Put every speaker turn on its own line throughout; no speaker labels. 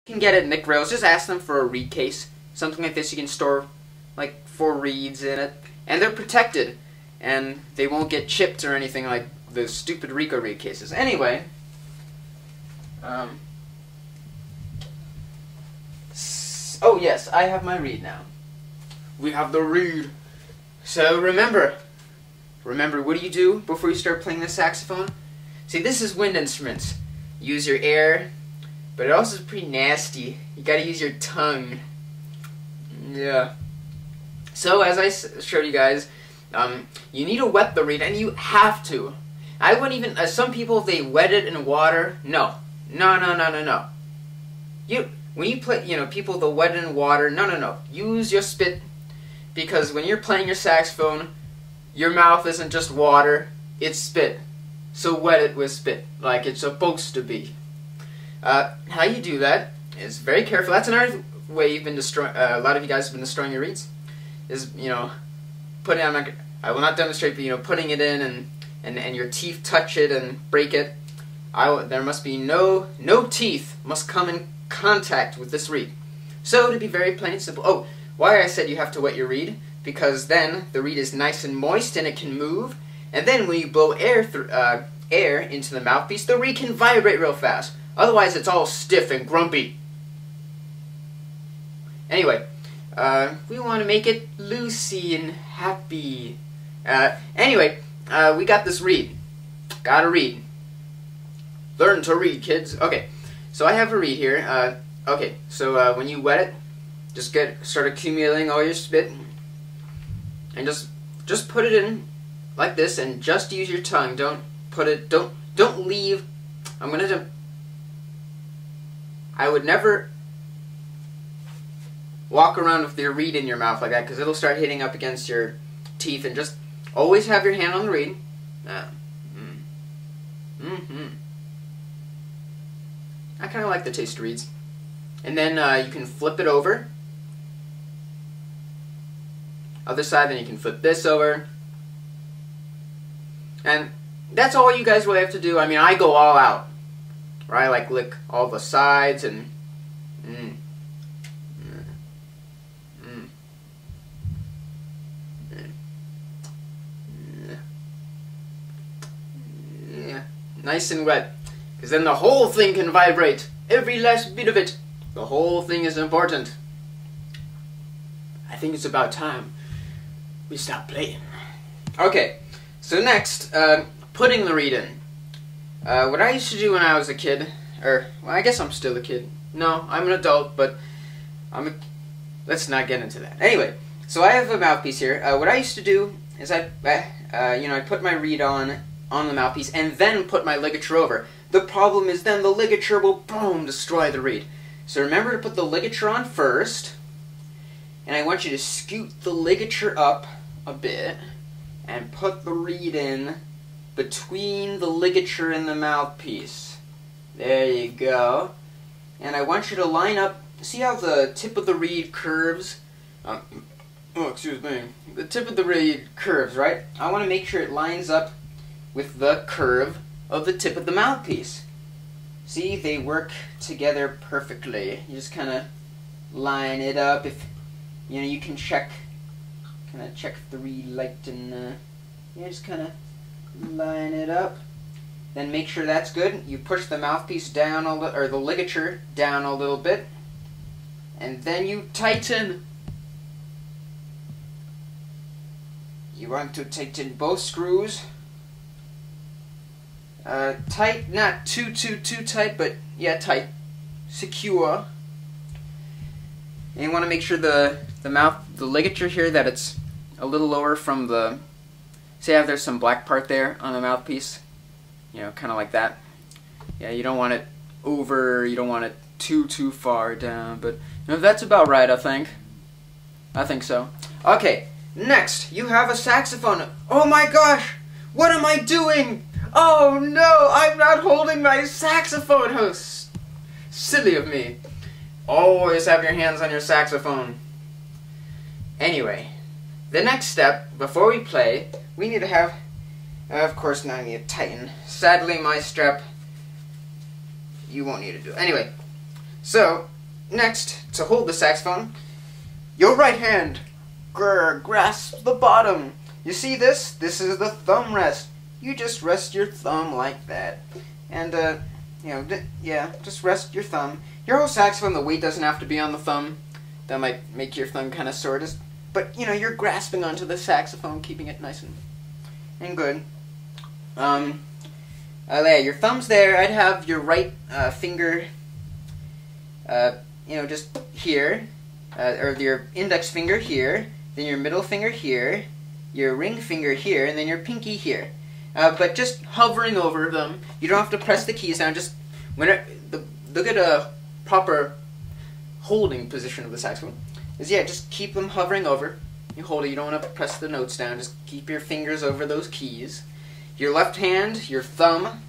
You can get it Nick Rails. Just ask them for a reed case, something like this. You can store like 4 reeds in it, and they're protected, and they won't get chipped or anything like the stupid Rico reed cases. Anyway, oh yes, I have my reed now. We have the reed. So remember, what do you do before you start playing the saxophone? See, this is wind instruments. Use your air, but it also is pretty nasty. You gotta use your tongue. Yeah. So, as I showed you guys, you need to wet the reed, and you have to. I wouldn't even, some people, they wet it in water. No. No. When you play, people, they'll wet it in water. No. Use your spit, because when you're playing your saxophone, your mouth isn't just water, it's spit. So wet it with spit, like it's supposed to be. How you do that is very careful. That's another way you've been destroying. A lot of you guys have been destroying your reeds. Is putting. I will not demonstrate, but putting it in and your teeth touch it and break it. There must be no teeth must come in contact with this reed. So to be very plain and simple. Oh, why I said you have to wet your reed, because then the reed is nice and moist and it can move. And then when you blow air into the mouthpiece, the reed can vibrate real fast. Otherwise, it's all stiff and grumpy. Anyway, we want to make it loosey and happy. Anyway, we got this reed. Gotta read. Learn to read, kids. Okay, so I have a reed here. Okay, so when you wet it, just start accumulating all your spit, and just put it in like this, and just use your tongue. Don't leave. I would never walk around with your reed in your mouth like that, because it'll start hitting up against your teeth. And just always have your hand on the reed. I kind of like the taste of reeds. And then you can flip it over. Other side, then you can flip this over. And that's all you guys really have to do. I mean, I go all out. Right? Like lick all the sides and yeah, nice and wet. Because then the whole thing can vibrate. Every last bit of it. The whole thing is important. I think it's about time we stop playing. Okay, so next, putting the reed in. What I used to do when I was a kid, well, I guess I'm still a kid. No, I'm an adult, but let's not get into that. Anyway, so I have a mouthpiece here. What I used to do is I'd put my reed on the mouthpiece and then put my ligature over. The problem is then the ligature will, boom, destroy the reed. So remember to put the ligature on first, and I want you to scoot the ligature up a bit and put the reed in between the ligature and the mouthpiece. There you go. And I want you to line up, see how the tip of the reed curves? Oh, excuse me. The tip of the reed curves, right? I want to make sure it lines up with the curve of the tip of the mouthpiece. See, they work together perfectly. You just kind of line it up. If you can check if the reed liked, and just kind of line it up. Then make sure that's good. You push the mouthpiece down or the ligature down a little bit, and then you tighten. You want to tighten both screws. Tight, not too tight, but yeah, tight, secure. And you want to make sure the ligature here, that it's a little lower from the. See how there's some black part there on the mouthpiece? Kind of like that. Yeah, you don't want it over, you don't want it too far down, but that's about right, I think. I think so. Okay, next, you have a saxophone. Oh my gosh! What am I doing? Oh no, I'm not holding my saxophone, host. Silly of me. Always have your hands on your saxophone. Anyway, the next step, before we play, we need to have, of course now I need to tighten. Sadly, my strap, you won't need to do it. Anyway, so, next, to hold the saxophone, your right hand grasps the bottom. You see this? This is the thumb rest. You just rest your thumb like that. And, you know, yeah, just rest your thumb. Your whole saxophone, the weight doesn't have to be on the thumb. That might make your thumb kind of sore. But, you know, you're grasping onto the saxophone, keeping it nice and good. Yeah, your thumb's there. I'd have your right finger, you know, just here, or your index finger here, then your middle finger here, your ring finger here, and then your pinky here. But just hovering over them. You don't have to press the keys down. Just look at a proper holding position of the saxophone. Yeah, just keep them hovering over. You hold it. You don't want to press the notes down. Just keep your fingers over those keys. Your left hand, your thumb,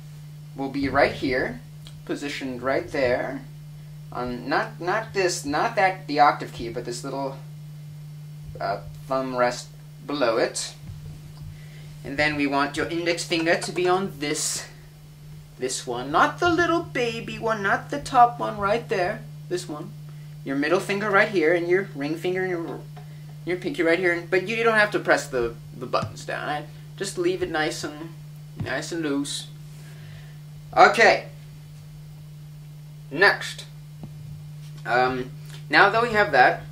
will be right here, positioned right there. Not the octave key, but this little thumb rest below it. And then we want your index finger to be on this one, not the little baby one, not the top one right there. This one. Your middle finger right here, and your ring finger and your pinky right here. But you don't have to press the buttons down. Just leave it nice and loose. Okay. Next. Now that we have that,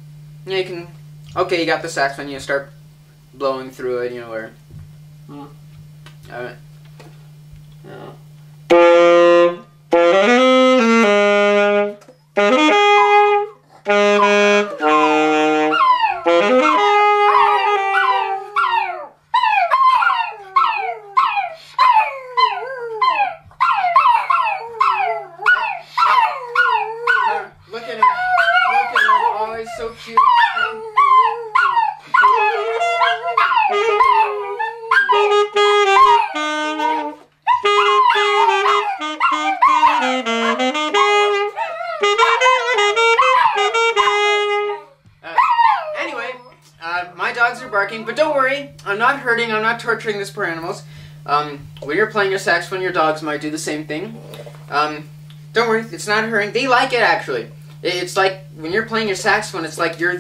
you can. Okay, you got the saxophone. You start blowing through it. You know where. Look at him. Oh, he's so cute. Anyway, my dogs are barking, but don't worry, I'm not hurting, I'm not torturing these poor animals. When you're playing your saxophone, your dogs might do the same thing. Don't worry, it's not hurting. They like it, actually. It's like, when you're playing your saxophone, it's like you're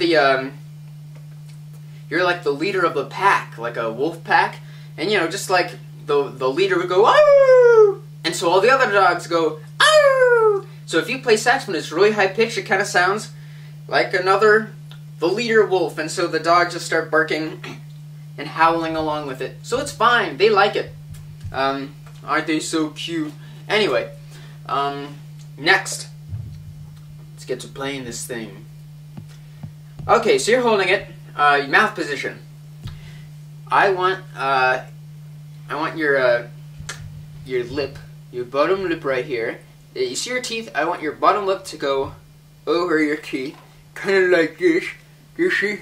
like the leader of the pack, like a wolf pack. And, you know, just like the leader would go, "Ow!" And so all the other dogs go, "Ow!" So if you play saxophone, it's really high pitched. It kind of sounds like the leader wolf. And so the dogs just start barking and howling along with it. So it's fine. They like it. Aren't they so cute? Anyway, next, let's get to playing this thing. Okay, so you're holding it, mouth position. I want your lip, your bottom lip right here. You see your teeth? I want your bottom lip to go over your teeth, kind of like this. You see,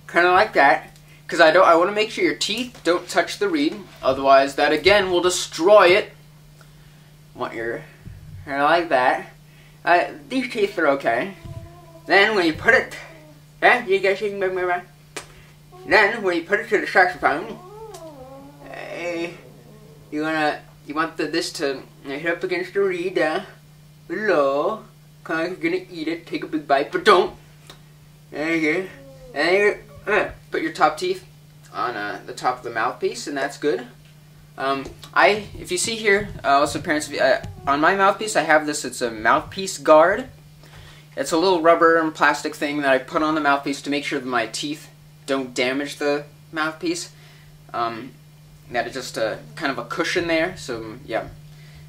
kind of like that. Because I want to make sure your teeth don't touch the reed. Otherwise, that again will destroy it. Want your kind of like that. These teeth are okay. Then when you put it, you guys can make me right. Then when you put it to the saxophone, you want this to hit up against the reed below. Kind of like you're gonna eat it, take a big bite, but don't. There you go. And put your top teeth on the top of the mouthpiece, and that's good. If you see here, also parents, on my mouthpiece I have this. It's a mouthpiece guard. It's a little rubber and plastic thing that I put on the mouthpiece to make sure that my teeth don't damage the mouthpiece. That is just kind of a cushion there. So yeah,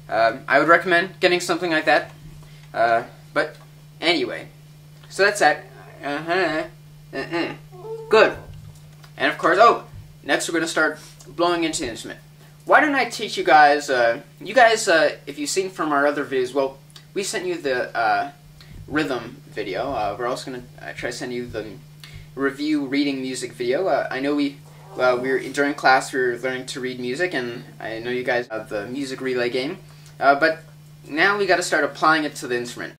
I would recommend getting something like that. But anyway, so that's that. Good. And of course, next we're going to start blowing into the instrument. Why don't I teach you guys, if you've seen from our other videos, well, we sent you the rhythm video. We're also going to try to send you the review reading music video. I know during class we were learning to read music, and I know you guys have the music relay game. But now we got to start applying it to the instrument.